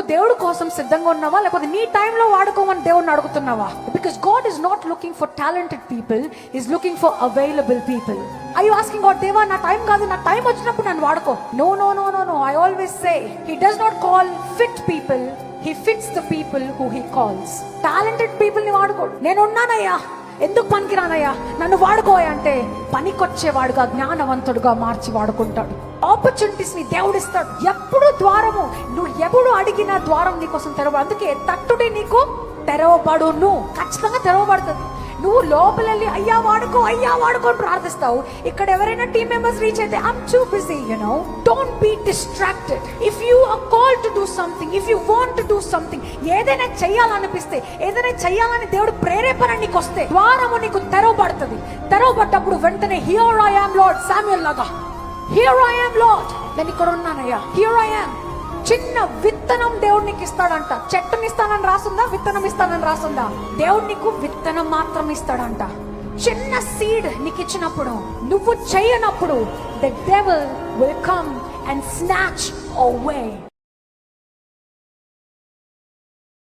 నువ్వు దేవుడి కోసం సిద్ధంగా ఉన్నావా, లేకపోతే నీ టైంలో వాడుకోమని దేవుడిని అడుగుతున్నావా? Because god is not looking for talented people, is looking for available people. I you asking god, దేవా నా టైం కాదు, నా టైం వచ్చినప్పుడు నన్ను వాడుకో. No no no no no. I always say he does not call fit people, he fits the people who he calls. Talented people ని వాడుకోడు. నేను ఉన్నానయ్యా, ఎందుకు పనికిరానయ్యా, నన్ను వాడుకోయా అంటే పనికొచ్చేవాడుగా, జ్ఞానవంతుడుగా మార్చి వాడుకుంటాడు. ఆపర్చునిటీస్ ని దేవుడిస్తాడు. ఎప్పుడు ద్వారము, నువ్వు ఎప్పుడు అడిగిన ద్వారం నీకోసం తెరవ. అందుకే తట్టుడే నీకు తెరవబడును, ఖచ్చితంగా తెరవబడుతుంది. నువ్వు లోపలెళ్ళి అయ్యా వాడుకో అని ప్రార్థిస్తావు. ఇక్కడ ఎవరైనా టీమ్ మెంబర్స్ రీచ్ అయితే I'm too busy, don't be distracted. If you are called to do something, if you want to do something, ఏదైనా చెయ్యాలనిపిస్తే, ఏదైనా చెయ్యాలని దేవుడు ప్రేరేపణ నీకు వస్తే ద్వారము నీకు తెరవబడుతుంది. తెరవబడ్డప్పుడు వెంటనే here I am lord, Samuel లాగా హియర్ ఐ యామ్ లార్డ్, నేను ఇక్కడ ఉన్నానయ్యా, హియర్ ఐ యామ్. చిన్న విత్తనం దేవుడు నీకు ఇస్తాడంట. చెట్టుని ఇస్తానని రాసుందా, విత్తనం ఇస్తానని రాసుందా? దేవుడు నీకు విత్తనం మాత్రం ఇస్తాడంట. చిన్న సీడ్ నీకు ఇచ్చినప్పుడు, నువ్వు చేయనప్పుడు, the devil will come and snatch away.